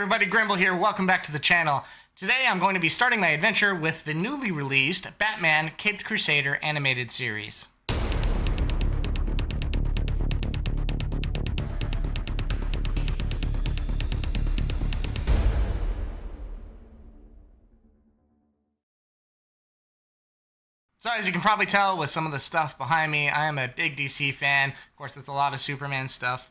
everybody, Grimble here. Welcome back to the channel. Today I'm going to be starting my adventure with the newly released Batman Caped Crusader animated series. So as you can probably tell with some of the stuff behind me, I am a big DC fan. Of course, there's a lot of Superman stuff.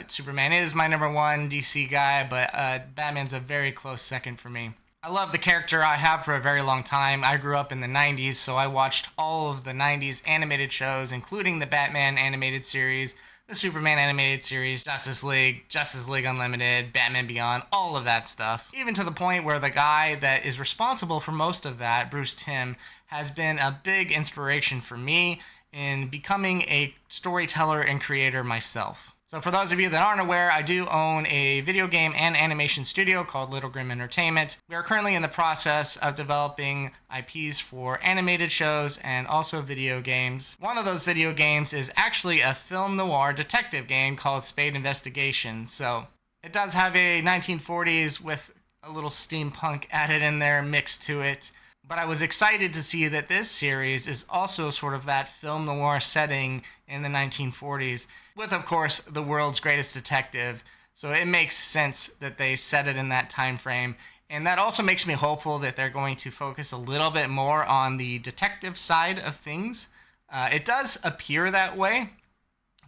Superman is my number one DC guy, but Batman's a very close second for me. I love the character. I have for a very long time. I grew up in the 90s, so I watched all of the 90s animated shows, including the Batman animated series, the Superman animated series, Justice League Unlimited, Batman Beyond, all of that stuff. Even to the point where the guy that is responsible for most of that, Bruce Timm, has been a big inspiration for me in becoming a storyteller and creator myself. So for those of you that aren't aware, I do own a video game and animation studio called Little Grim Entertainment. We are currently in the process of developing IPs for animated shows and also video games. One of those video games is actually a film noir detective game called Spade Investigation. So it does have a 1940s with a little steampunk added in there mixed to it. But I was excited to see that this series is also sort of that film noir setting in the 1940s, with, of course, the world's greatest detective. So it makes sense that they set it in that time frame. And that also makes me hopeful that they're going to focus a little bit more on the detective side of things. It does appear that way,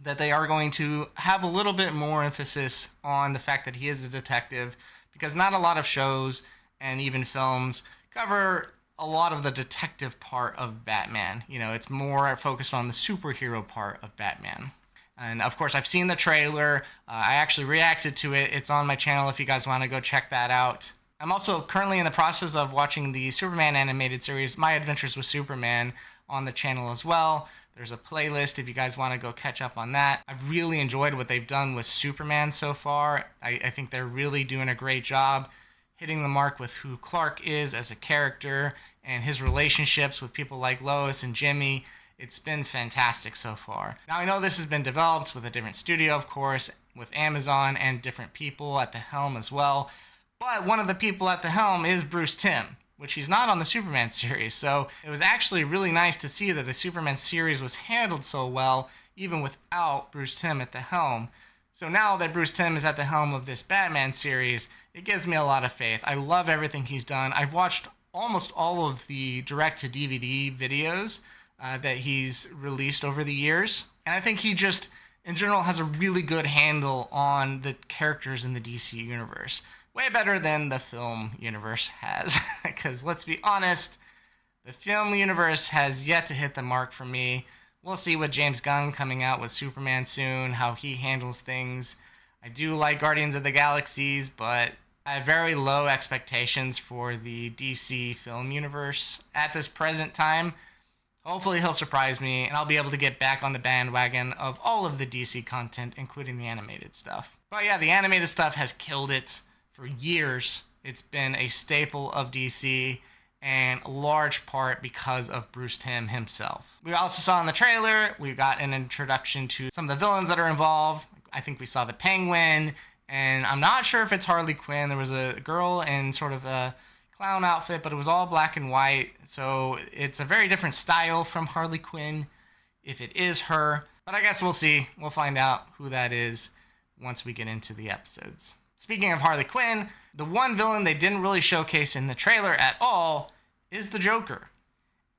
that they are going to have a little bit more emphasis on the fact that he is a detective, because not a lot of shows and even films cover a lot of the detective part of Batman. You know, it's more focused on the superhero part of Batman. And of course, I've seen the trailer. I actually reacted to it. It's on my channel if you guys want to go check that out. I'm also currently in the process of watching the Superman animated series, My Adventures with Superman, on the channel as well. There's a playlist if you guys want to go catch up on that. I've really enjoyed what they've done with Superman so far. I think they're really doing a great job hitting the mark with who Clark is as a character and his relationships with people like Lois and Jimmy. It's been fantastic so far. Now, I know this has been developed with a different studio, of course, with Amazon and different people at the helm as well. But one of the people at the helm is Bruce Timm, which he's not on the Superman series. So it was actually really nice to see that the Superman series was handled so well, even without Bruce Timm at the helm. So now that Bruce Timm is at the helm of this Batman series, it gives me a lot of faith. I love everything he's done. I've watched almost all of the direct-to-DVD videos that he's released over the years. And I think he just, in general, has a really good handle on the characters in the DC universe. Way better than the film universe has. Because let's be honest, the film universe has yet to hit the mark for me. We'll see with James Gunn coming out with Superman soon, how he handles things. I do like Guardians of the Galaxies, but I have very low expectations for the DC film universe at this present time. Hopefully he'll surprise me, and I'll be able to get back on the bandwagon of all of the DC content, including the animated stuff. But yeah, the animated stuff has killed it for years. It's been a staple of DC, and a large part because of Bruce Timm himself. We also saw in the trailer, we got an introduction to some of the villains that are involved. I think we saw the Penguin, and I'm not sure if it's Harley Quinn. There was a girl in sort of a clown outfit, but it was all black and white, so it's a very different style from Harley Quinn, if it is her. But I guess we'll see. We'll find out who that is once we get into the episodes. Speaking of Harley Quinn, the one villain they didn't really showcase in the trailer at all is the Joker.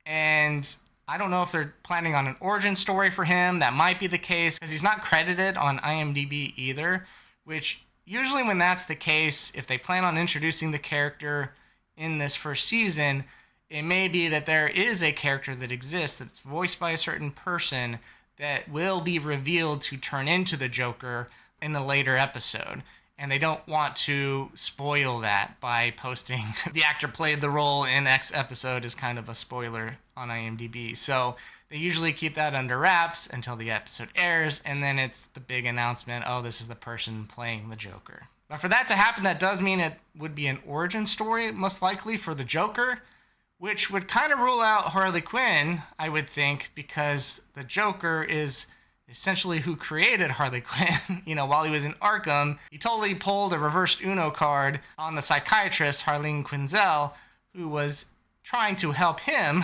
And I don't know if they're planning on an origin story for him. That might be the case, because he's not credited on IMDb either, which usually when that's the case, if they plan on introducing the character in this first season, it may be that there is a character that exists that's voiced by a certain person that will be revealed to turn into the Joker in a later episode. And they don't want to spoil that by posting the actor played the role in X episode as kind of a spoiler on IMDb. So they usually keep that under wraps until the episode airs, and then it's the big announcement, oh, this is the person playing the Joker. But for that to happen, that does mean it would be an origin story, most likely, for the Joker, which would kind of rule out Harley Quinn, I would think, because the Joker is essentially who created Harley Quinn. While he was in Arkham, he totally pulled a reversed Uno card on the psychiatrist, Harleen Quinzel, who was trying to help him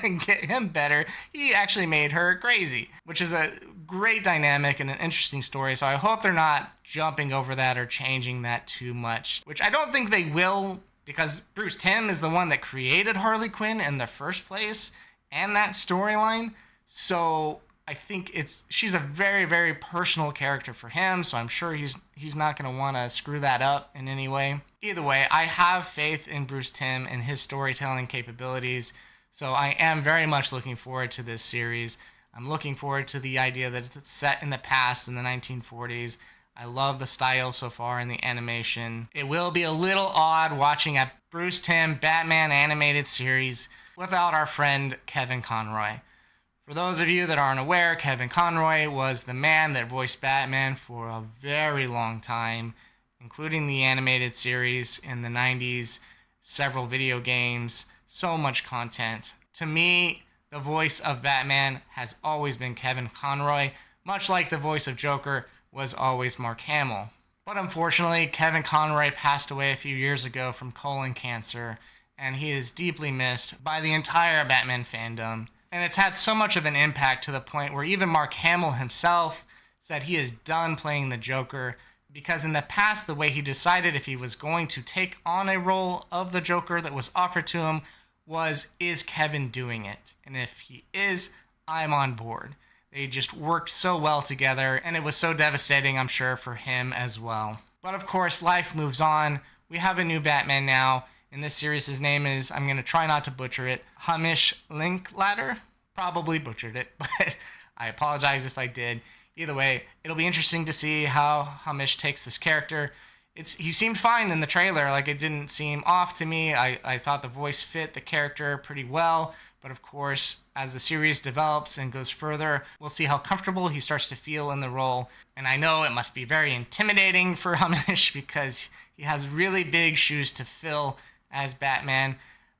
and get him better. He actually made her crazy, which is a great dynamic and an interesting story. So I hope they're not jumping over that or changing that too much, which I don't think they will, because Bruce Timm is the one that created Harley Quinn in the first place and that storyline. So I think she's a very, very personal character for him, so I'm sure he's not going to want to screw that up in any way. Either way, I have faith in Bruce Timm and his storytelling capabilities, so I am very much looking forward to this series. I'm looking forward to the idea that it's set in the past, in the 1940s. I love the style so far in the animation. It will be a little odd watching a Bruce Timm Batman animated series without our friend Kevin Conroy. For those of you that aren't aware, Kevin Conroy was the man that voiced Batman for a very long time, including the animated series in the 90s, several video games, so much content. To me, the voice of Batman has always been Kevin Conroy, much like the voice of Joker was always Mark Hamill. But unfortunately, Kevin Conroy passed away a few years ago from colon cancer, and he is deeply missed by the entire Batman fandom. And it's had so much of an impact to the point where even Mark Hamill himself said he is done playing the Joker, because in the past, the way he decided if he was going to take on a role of the Joker that was offered to him was, is Kevin doing it? And if he is, I'm on board. They just worked so well together, and it was so devastating, I'm sure, for him as well. But of course, life moves on. We have a new Batman now. In this series, his name is, I'm going to try not to butcher it, Hamish Linklater. Probably butchered it, but I apologize if I did. Either way, it'll be interesting to see how Hamish takes this character. He seemed fine in the trailer, like it didn't seem off to me. I thought the voice fit the character pretty well, but of course, as the series develops and goes further, we'll see how comfortable he starts to feel in the role. And I know it must be very intimidating for Hamish because he has really big shoes to fill as Batman,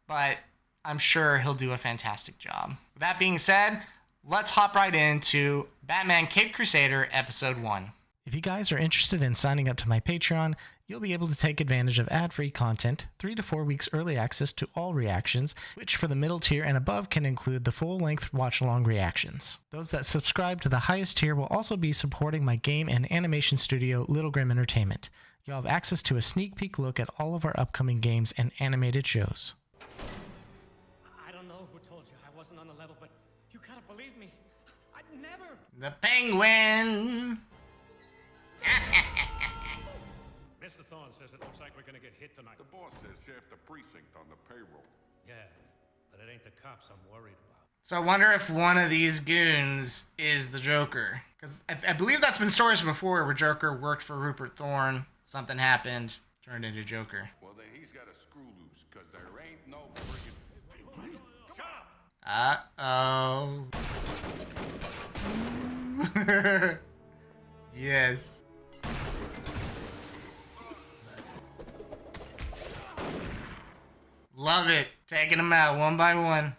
but I'm sure he'll do a fantastic job. With that being said, let's hop right into Batman Caped Crusader Episode 1. If you guys are interested in signing up to my Patreon, you'll be able to take advantage of ad-free content, 3 to 4 weeks early access to all reactions, which for the middle tier and above can include the full-length watch-along reactions. Those that subscribe to the highest tier will also be supporting my game and animation studio, Little Grim Entertainment. You'll have access to a sneak peek look at all of our upcoming games and animated shows. I don't know who told you I wasn't on the level, but you gotta believe me. I'd never. The Penguin! Mr. Thorne says it looks like we're gonna get hit tonight. The boss says half the precinct on the payroll. Yeah, but it ain't the cops I'm worried about. So I wonder if one of these goons is the Joker. Because I believe that's been stories before where Joker worked for Rupert Thorne. Something happened, turned into Joker. Well, then he's got a screw loose, because there ain't no friggin'... Shut up! Uh-oh. Yes. Love it. Taking them out one by one.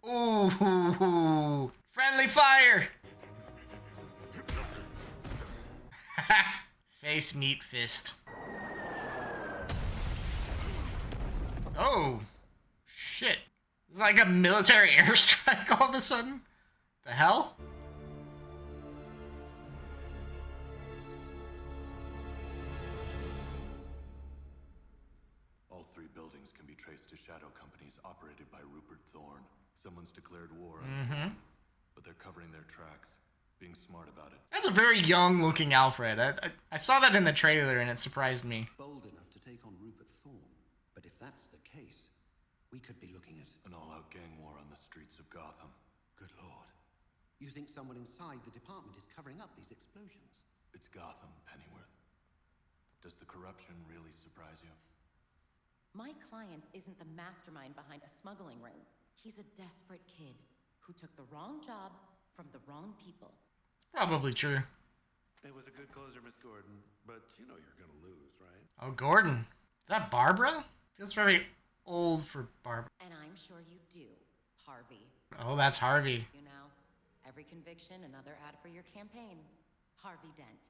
Ooh, friendly fire. Face meet fist. Oh, shit. It's like a military airstrike all of a sudden. The hell? All 3 buildings can be traced to shadow companies operated by Rupert Thorne. Someone's declared war on Thorne, but they're covering their tracks, being smart about it. That's a very young-looking Alfred. I saw that in the trailer, and it surprised me. Bold enough to take on Rupert Thorne. But if that's the case, we could be looking at... An all-out gang war on the streets of Gotham. Good Lord. You think someone inside the department is covering up these explosions? It's Gotham, Pennyworth. Does the corruption really surprise you? My client isn't the mastermind behind a smuggling ring. He's a desperate kid who took the wrong job from the wrong people. Probably true. It was a good closer, Miss Gordon, but you know you're gonna lose, right? Oh, Gordon. Is that Barbara? Feels very old for Barbara. And I'm sure you do, Harvey. Oh, that's Harvey. You know, every conviction, another ad for your campaign. Harvey Dent.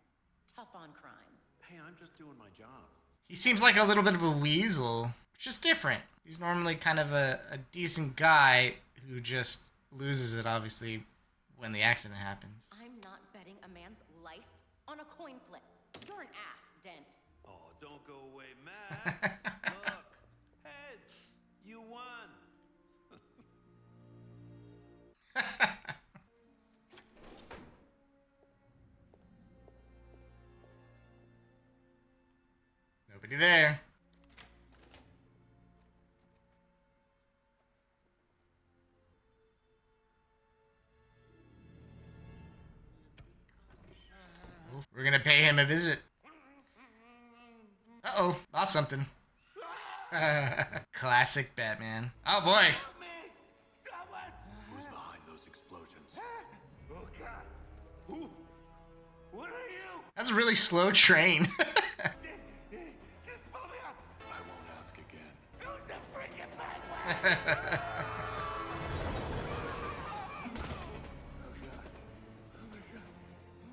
Tough on crime. Hey, I'm just doing my job. He seems like a little bit of a weasel, which is different. He's normally kind of a decent guy who just loses it, obviously, when the accident happens. I'm not betting a man's life on a coin flip. You're an ass, Dent. Oh, don't go away, Matt. Look, heads. You won. Nobody there. We're gonna pay him a visit. Uh-oh, lost something. Classic Batman. Oh boy. Who's behind those explosions? Oh, God. Who? What are you? That's a really slow train. Just pull me up. I won't ask again. Who's the freaking Batman?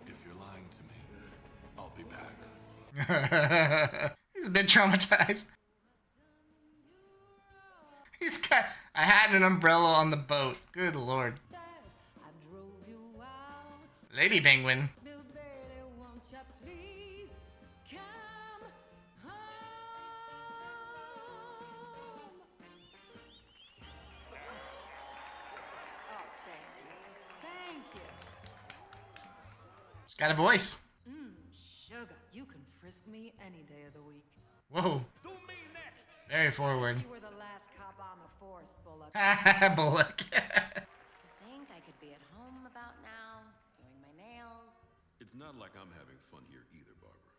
If you're lying to me, I'll be back. He's a bit traumatized. He's got a hat and an umbrella on the boat. Good lord. Lady Penguin. She's got a voice. Sugar, you can frisk me any day of the week. Whoa. Very forward. You were the last cop on the force, Bullock. Bullock. To think I could be at home about now, doing my nails. It's not like I'm having fun here either, Barbara.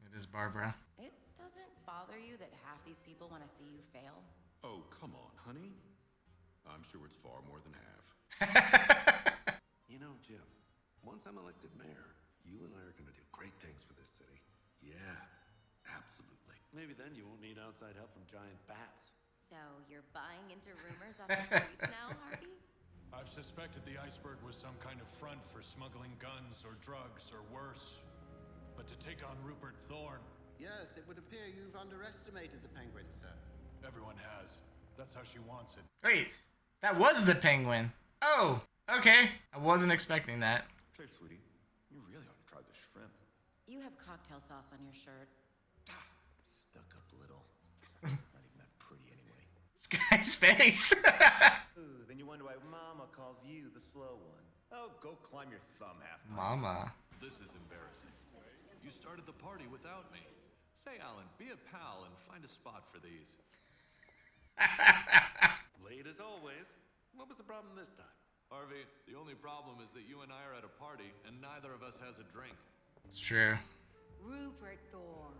It is Barbara. It doesn't bother you that half these people want to see you fail? Oh, come on, honey. I'm sure it's far more than half. You know, Jim, once I'm elected mayor, you and I are gonna do great things for this city. Yeah, absolutely. Maybe then you won't need outside help from giant bats. So you're buying into rumors on the streets now, Harvey? I've suspected the iceberg was some kind of front for smuggling guns or drugs or worse. But to take on Rupert Thorne, Yes, it would appear you've underestimated the Penguin, sir. everyone has. That's how she wants it. Wait, that was the Penguin. Oh, okay. I wasn't expecting that. Say, sweetie, you really ought to try the shrimp. You have cocktail sauce on your shirt. Stuck up little. Not even that pretty anyway. This guy's face. Ooh, then you wonder why Mama calls you the slow one. Oh, go climb your thumb half. Mama. This is embarrassing. You started the party without me. Say, Alan, be a pal and find a spot for these. Late as always. What was the problem this time? Harvey, the only problem is that you and I are at a party and neither of us has a drink. It's true. Rupert Thorne.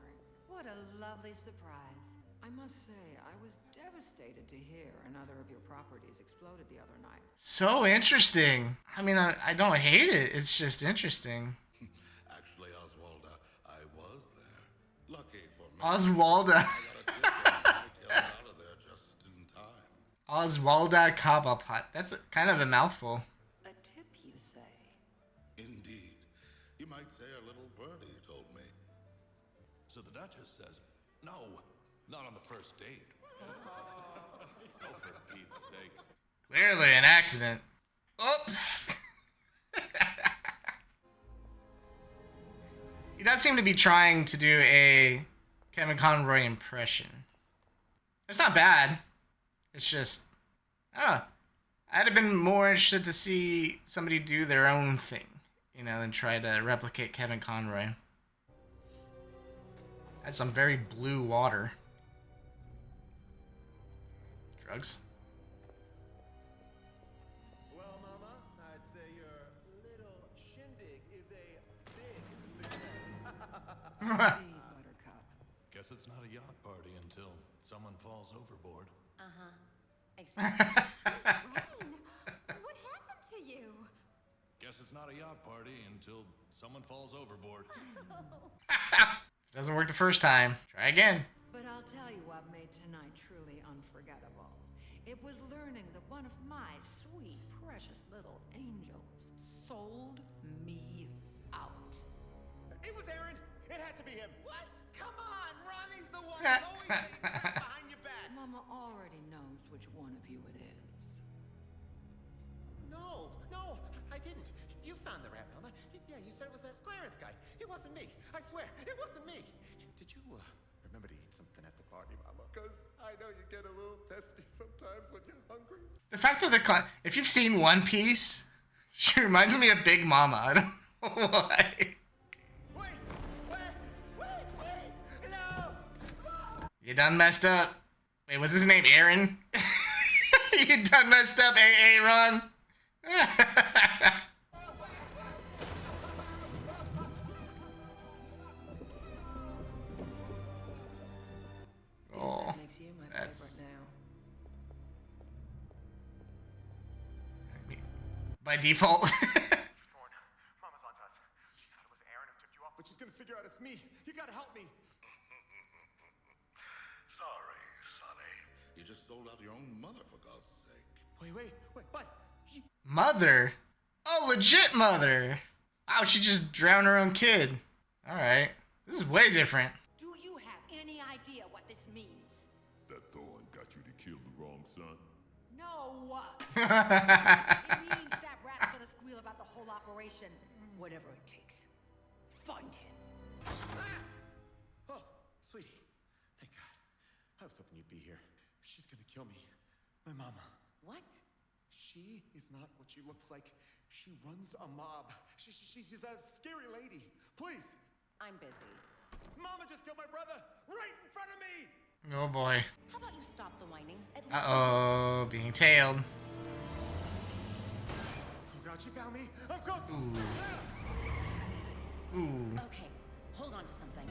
What a lovely surprise. I must say, I was devastated to hear another of your properties exploded the other night. So interesting. I mean, I don't hate it. It's just interesting. Actually, Oswalda, I was there. Lucky for me. Oswalda. I got out of there just in time. Oswalda Cobblepot. That's kind of a mouthful. A tip, you say? Indeed. You might say a little birdie told me. So the Duchess says, no, not on the first date. Oh, for Pete's sake. Clearly an accident. Oops. He does seem to be trying to do a Kevin Conroy impression. It's not bad. It's just, I'd have been more interested to see somebody do their own thing, you know, than try to replicate Kevin Conroy. That's some very blue water. Drugs. Well, Mama, I'd say your little shindig is a big success. Indeed, Buttercup. Guess it's not a yacht party until someone falls overboard. Excuse me. What happened to you? Guess it's not a yacht party until someone falls overboard. Doesn't work the first time. Try again. But I'll tell you what made tonight truly unforgettable. It was learning that one of my sweet, precious little angels sold me out. It was Aaron. It had to be him. What? Come on, Ronnie's the one who's always saying stuff behind your back. Mama already knows which one of you it is. No, I didn't. You found the rat, Mama. Yeah, you said it was that Clarence guy. It wasn't me. I swear, it wasn't me. Did you remember to eat something at the party, Mama? Because I know you get a little testy sometimes when you're hungry. The fact that they're if you've seen One Piece, she reminds me of Big Mama. I don't know why. Wait, no! You done messed up. Wait, was his name Aaron? You done messed up, Aaron. Oh, That makes you my that's favorite now. by default. Thorn, Mama's on to us. She thought it was Aaron who tipped you off, but she's gonna figure out it's me. You gotta help me. Sorry, Sonny. You just sold out your own mother, for God's sake. Wait, what? Mother? Oh, legit mother. Wow, she just drowned her own kid. All right, this is way different. Do you have any idea what this means? That Thorn got you to kill the wrong son. No. It means that rat's gonna squeal about the whole operation. Whatever it takes. Find him. Oh, sweetie. Thank God. I was hoping you'd be here. She's gonna kill me. My mama. What? She is not what she looks like. She runs a mob. She's a scary lady. Please. I'm busy. Mama just killed my brother right in front of me. Oh boy. How about you stop the whining? At least Uh-oh, being tailed. Oh God, she found me. I'm cooked. Ooh. Okay, hold on to something.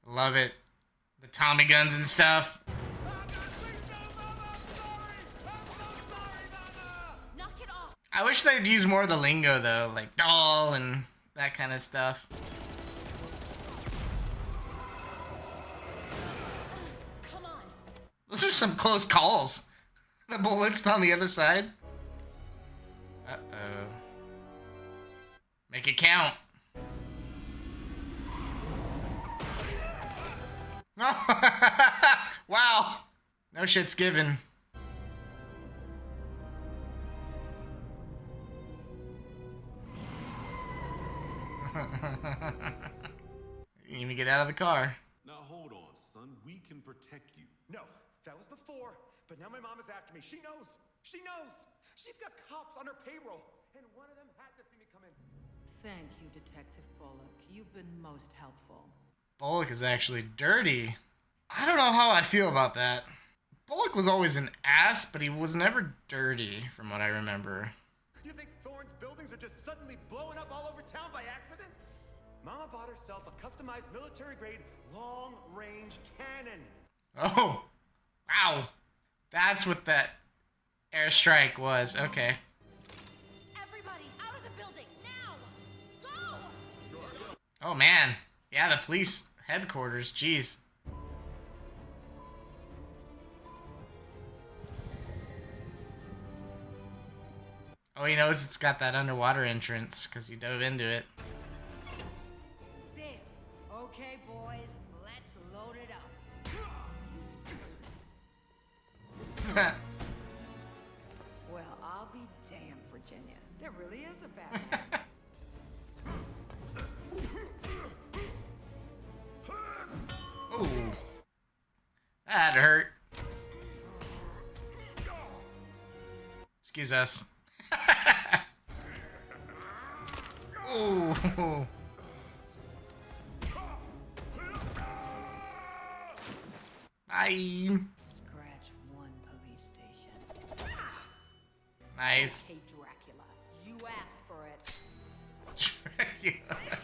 Love it. The Tommy guns and stuff. Knock it off! I wish they'd use more of the lingo though, like doll and that kind of stuff. Come on! Those are some close calls. The bullets on the other side. Uh-oh. Make it count. Wow. No shit's given. You didn't even get out of the car. Now hold on, son. We can protect you. No, that was before. But now my mom is after me. She knows. She knows. She's got cops on her payroll. And one of them had to see me come in. Thank you, Detective Bullock. You've been most helpful. Bullock is actually dirty. I don't know how I feel about that. Bullock was always an ass, but he was never dirty, from what I remember. You think Thorne's buildings are just suddenly blowing up all over town by accident? Mama bought herself a customized military-grade long-range cannon. Oh, wow. That's what that airstrike was. Okay. Everybody, out of the building, now! Go! Oh, man. Yeah, the police headquarters. Jeez. Oh, he knows it's got that underwater entrance because he dove into it. There. Okay, boys, let's load it up. Well, I'll be damned, Virginia. There really is a Batman. Ooh. That hurt. Excuse us. Ooh. Bye. Scratch one police station. Nice. Hey, Dracula, you asked for it. Dracula.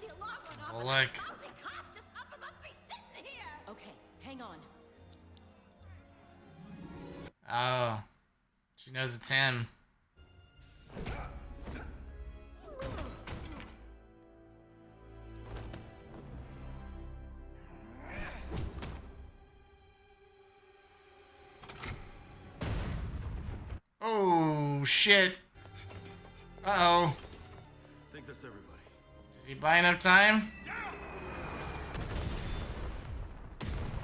The alarm went off. Well, and look. that lousy cop just up and left me sitting here. Okay, hang on. knows it's him. Oh, shit. Uh-oh. I think that's everybody. Did he buy enough time?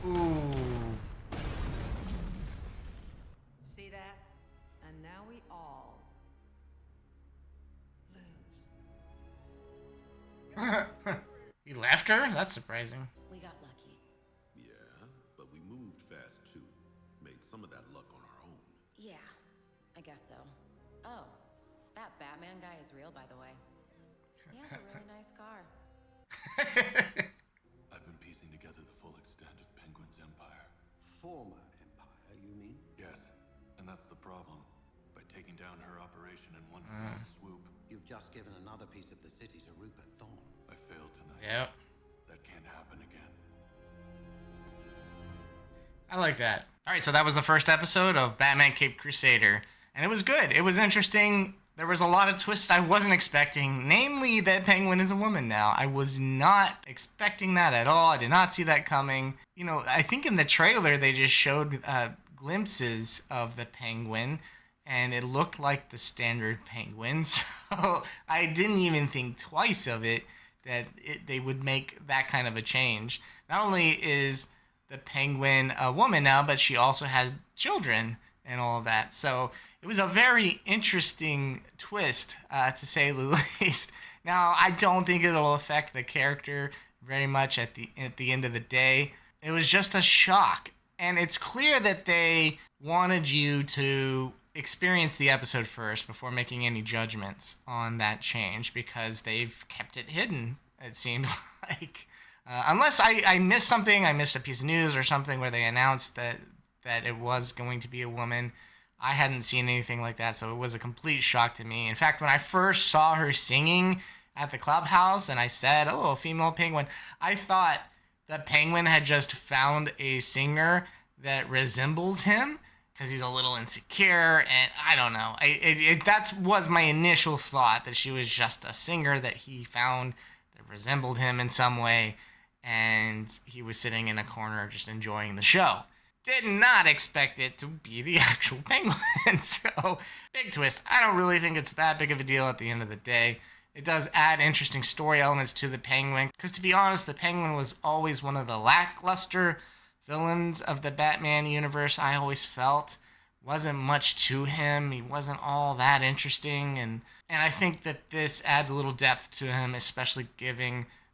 Ooh. See that? And now we all lose. He left her? That's surprising. We got lucky. Yeah, but we moved fast too. Made some of that luck on our own. Yeah, I guess so. Oh, that Batman guy is real, by the way. He has a really nice car. I've been piecing together the full extent of Penguin's empire. Former empire, you mean? Yes, and that's the problem. By taking down her operation in one fell swoop, You've just given another piece of the city to Rupert Thorne. I failed tonight. Yep. That can't happen again. I like that. All right, so that was the first episode of Batman Cape Crusader, and it was good. It was interesting. There was a lot of twists I wasn't expecting, namely that Penguin is a woman now. I was not expecting that at all. I did not see that coming. You know, I think in the trailer they just showed glimpses of the Penguin, and it looked like the standard Penguin, so I didn't even think twice of it that they would make that kind of a change. Not only is the Penguin a woman now, but she also has children and all of that. So it was a very interesting twist, to say the least. Now, I don't think it'll affect the character very much at the end of the day. It was just a shock. And it's clear that they wanted you to experience the episode first before making any judgments on that change, because they've kept it hidden, it seems like. Unless I missed something, I missed a piece of news or something where they announced that it was going to be a woman. I hadn't seen anything like that, so it was a complete shock to me. In fact, when I first saw her singing at the clubhouse and I said, oh, a female penguin, I thought the Penguin had just found a singer that resembles him because he's a little insecure, and I don't know. That was my initial thought, that she was just a singer that he found that resembled him in some way, and he was sitting in a corner just enjoying the show. Did not expect it to be the actual Penguin. So, big twist. I don't really think it's that big of a deal at the end of the day. It does add interesting story elements to the Penguin, because to be honest, the Penguin was always one of the lackluster villains of the Batman universe. I always felt wasn't much to him. He wasn't all that interesting, and I think that this adds a little depth to him, especially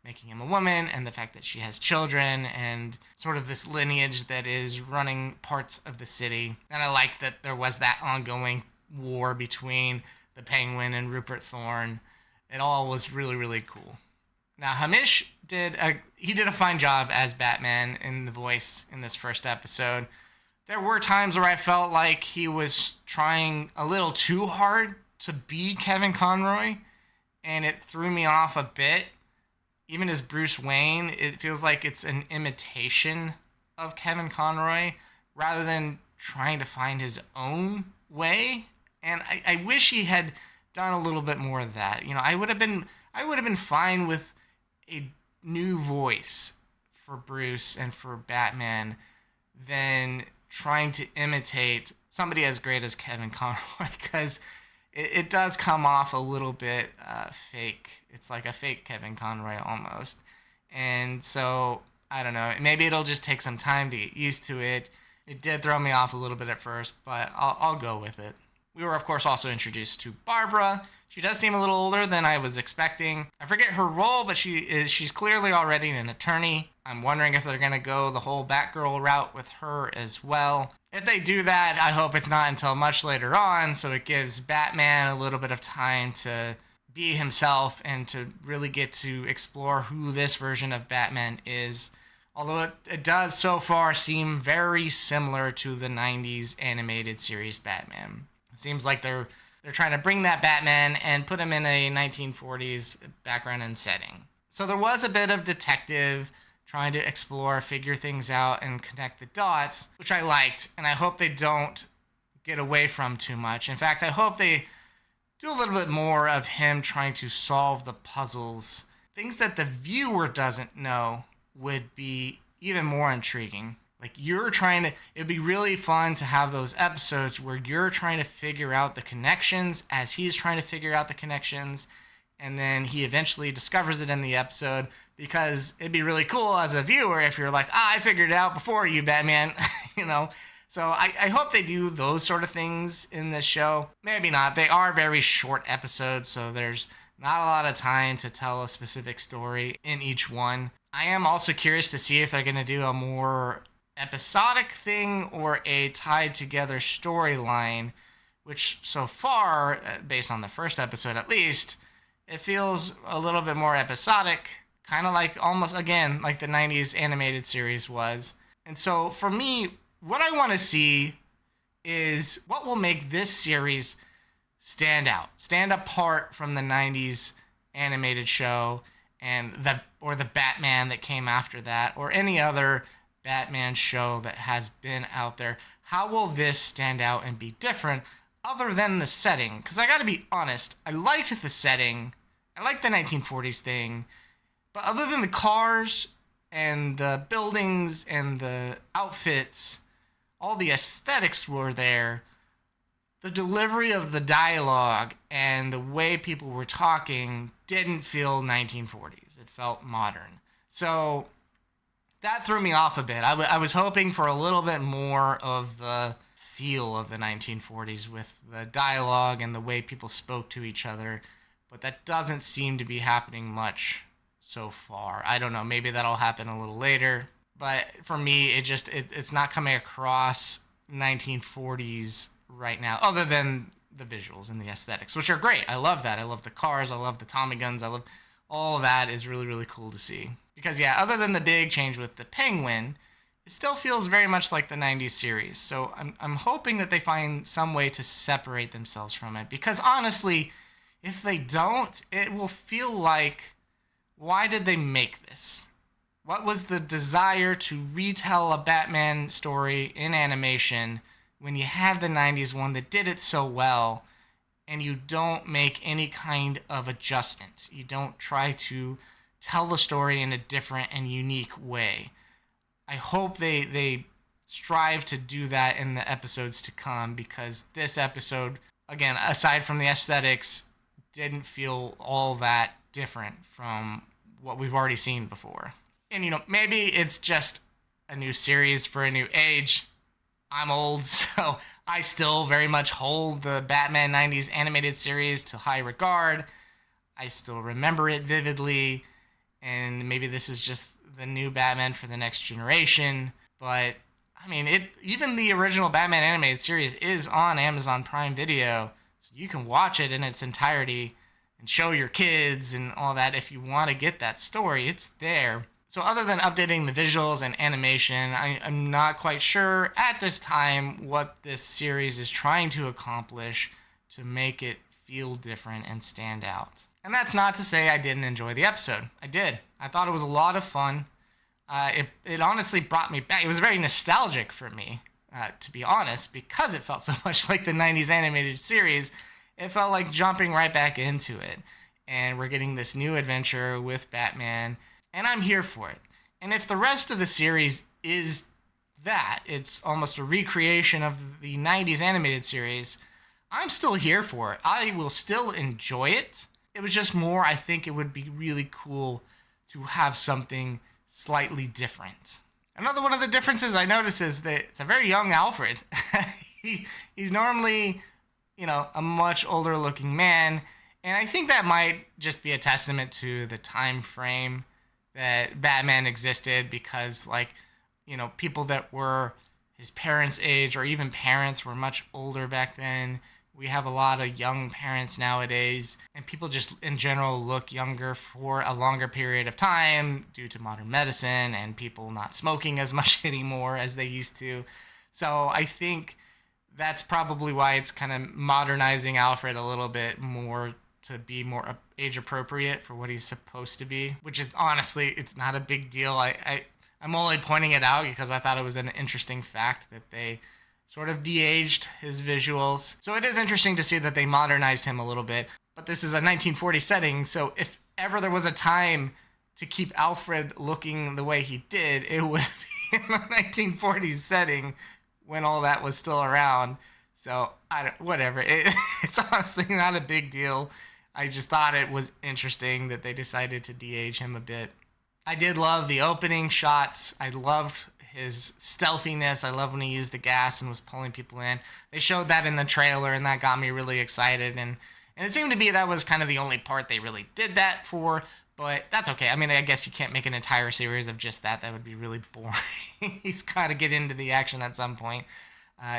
making him a woman, and the fact that she has children, and sort of this lineage that is running parts of the city. And I like that there was that ongoing war between the Penguin and Rupert Thorne. It all was really, really cool. Now, Hamish did a fine job as Batman in the voice in this first episode. There were times where I felt like he was trying a little too hard to be Kevin Conroy, and it threw me off a bit. Even as Bruce Wayne, it feels like it's an imitation of Kevin Conroy rather than trying to find his own way. And I wish he had done a little bit more of that. You know, I would have been fine with a new voice for Bruce and for Batman than trying to imitate somebody as great as Kevin Conroy, because it does come off a little bit fake. It's like a fake Kevin Conroy almost. And so, I don't know. Maybe it'll just take some time to get used to it. It did throw me off a little bit at first, but I'll go with it. We were, of course, also introduced to Barbara. She does seem a little older than I was expecting. I forget her role, but she's clearly already an attorney. I'm wondering if they're going to go the whole Batgirl route with her as well. If they do that, I hope it's not until much later on, so it gives Batman a little bit of time to be himself and to really get to explore who this version of Batman is. Although it does so far seem very similar to the 90s animated series Batman. It seems like they're trying to bring that Batman and put him in a 1940s background and setting. So there was a bit of detective trying to explore, figure things out, and connect the dots, which I liked, and I hope they don't get away from too much. In fact, I hope they do a little bit more of him trying to solve the puzzles. Things that the viewer doesn't know would be even more intriguing. Like it'd be really fun to have those episodes where you're trying to figure out the connections as he's trying to figure out the connections, and then he eventually discovers it in the episode, because it'd be really cool as a viewer if you're like, I figured it out before you, Batman, you know? So I hope they do those sort of things in this show. Maybe not. They are very short episodes, so there's not a lot of time to tell a specific story in each one. I am also curious to see if they're going to do a more episodic thing or a tied together storyline, which so far, based on the first episode at least, it feels a little bit more episodic, kind of like almost, again, like the 90s animated series was. And so for me, what I want to see is what will make this series stand out, stand apart from the 90s animated show and the Batman that came after that, or any other Batman show that has been out there. How will this stand out and be different other than the setting? Because I got to be honest, I liked the setting. I liked the 1940s thing. But other than the cars and the buildings and the outfits, all the aesthetics were there. The delivery of the dialogue and the way people were talking didn't feel 1940s. It felt modern. So that threw me off a bit. I was hoping for a little bit more of the feel of the 1940s with the dialogue and the way people spoke to each other, but that doesn't seem to be happening much so far. I don't know, maybe that'll happen a little later, but for me, it's not coming across 1940s right now, other than the visuals and the aesthetics, which are great. I love that. I love the cars. I love the Tommy guns. I love all of that. Is really, really cool to see. Because, yeah, other than the big change with the Penguin, it still feels very much like the 90s series. So I'm hoping that they find some way to separate themselves from it. Because, honestly, if they don't, it will feel like, why did they make this? What was the desire to retell a Batman story in animation when you had the 90s one that did it so well, and you don't make any kind of adjustment? You don't try to tell the story in a different and unique way. I hope they strive to do that in the episodes to come, because this episode, again, aside from the aesthetics, didn't feel all that different from what we've already seen before. And, you know, maybe it's just a new series for a new age. I'm old, so I still very much hold the Batman 90s animated series to high regard. I still remember it vividly, and maybe this is just the new Batman for the next generation. But, I mean, even the original Batman animated series is on Amazon Prime Video, so you can watch it in its entirety and show your kids and all that if you want to get that story. It's there. So other than updating the visuals and animation, I'm not quite sure at this time what this series is trying to accomplish to make it feel different and stand out. And that's not to say I didn't enjoy the episode. I did. I thought it was a lot of fun. It honestly brought me back. It was very nostalgic for me, to be honest, because it felt so much like the 90s animated series. It felt like jumping right back into it. And we're getting this new adventure with Batman, and I'm here for it. And if the rest of the series is that, it's almost a recreation of the 90s animated series, I'm still here for it. I will still enjoy it. It was just more, I think it would be really cool to have something slightly different. Another one of the differences I noticed is that it's a very young Alfred. He's normally, you know, a much older looking man, and I think that might just be a testament to the time frame that Batman existed, because, like, you know, people that were his parents' age or even parents were much older back then. We have a lot of young parents nowadays, and people just in general look younger for a longer period of time due to modern medicine and people not smoking as much anymore as they used to. So I think that's probably why it's kind of modernizing Alfred a little bit more to be more age appropriate for what he's supposed to be, which is honestly, it's not a big deal. I'm only pointing it out because I thought it was an interesting fact that they sort of de-aged his visuals. So it is interesting to see that they modernized him a little bit. But this is a 1940 setting, so if ever there was a time to keep Alfred looking the way he did, it would be in the 1940s setting when all that was still around. So, whatever. It's honestly not a big deal. I just thought it was interesting that they decided to de-age him a bit. I did love the opening shots. I loved his stealthiness. I love when he used the gas and was pulling people in. They showed that in the trailer, and that got me really excited. And it seemed to be that was kind of the only part they really did that for, but that's okay. I mean, I guess you can't make an entire series of just that. That would be really boring. He's got to get into the action at some point.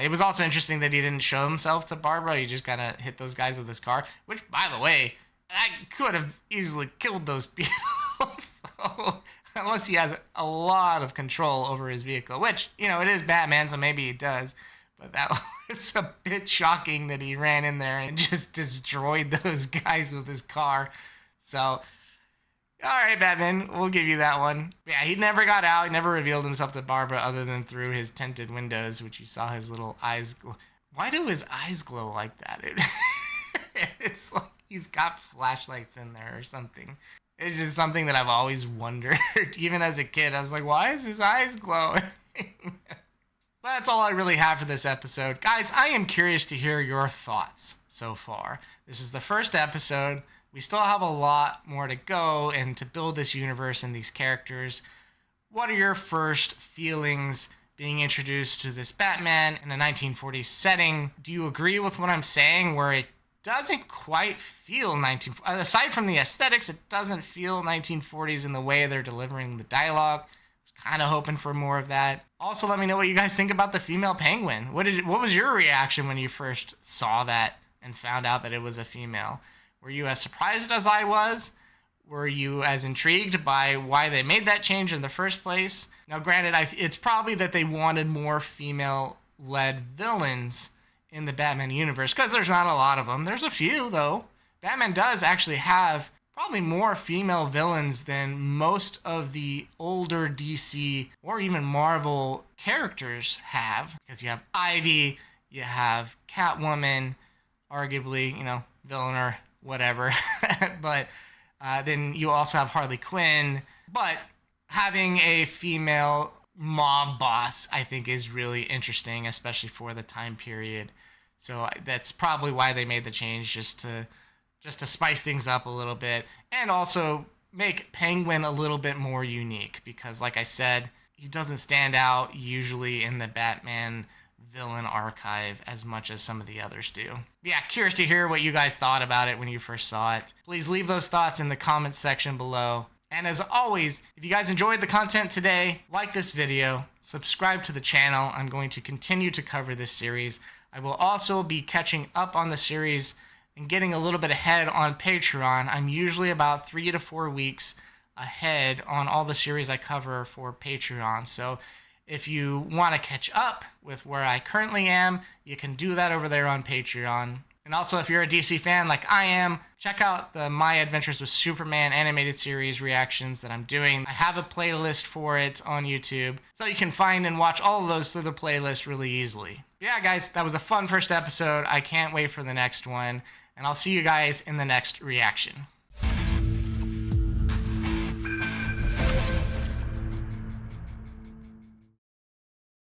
It was also interesting that he didn't show himself to Barbara. He just kind of hit those guys with his car, which, by the way, I could have easily killed those people. So, unless he has a lot of control over his vehicle, which, you know, it is Batman, so maybe he does. But that was a bit shocking that he ran in there and just destroyed those guys with his car. So, all right, Batman, we'll give you that one. Yeah, he never got out. He never revealed himself to Barbara other than through his tinted windows, which you saw his little eyes glow. Why do his eyes glow like that? It's like he's got flashlights in there or something. It's just something that I've always wondered. Even as a kid, I was like, why is his eyes glowing? But that's all I really have for this episode. Guys, I am curious to hear your thoughts so far. This is the first episode. We still have a lot more to go and to build this universe and these characters. What are your first feelings being introduced to this Batman in a 1940s setting? Do you agree with what I'm saying, where it doesn't quite feel aside from the aesthetics, it doesn't feel 1940s in the way they're delivering the dialogue? Kind of hoping for more of that. Also, let me know what you guys think about the female penguin. What was your reaction when you first saw that and found out that it was a female? Were you as surprised as I was? Were you as intrigued by why they made that change in the first place? Now, granted, it's probably that they wanted more female-led villains in the Batman universe, because there's not a lot of them. There's a few, though. Batman does actually have probably more female villains than most of the older DC or even Marvel characters have, because you have Ivy, you have Catwoman, arguably, you know, villain or whatever, but then you also have Harley Quinn. But having a female mob boss, I think, is really interesting, especially for the time period. So that's probably why they made the change, just to spice things up a little bit, and also make Penguin a little bit more unique, because like I said, he doesn't stand out usually in the Batman villain archive as much as some of the others do. Yeah, curious to hear what you guys thought about it when you first saw it. Please leave those thoughts in the comments section below. And as always, if you guys enjoyed the content today, like this video, subscribe to the channel. I'm going to continue to cover this series. I will also be catching up on the series and getting a little bit ahead on Patreon. I'm usually about 3 to 4 weeks ahead on all the series I cover for Patreon. So if you want to catch up with where I currently am, you can do that over there on Patreon. And also, if you're a DC fan like I am, check out the My Adventures with Superman animated series reactions that I'm doing. I have a playlist for it on YouTube, so you can find and watch all of those through the playlist really easily. Yeah, guys, that was a fun first episode. I can't wait for the next one, and I'll see you guys in the next reaction.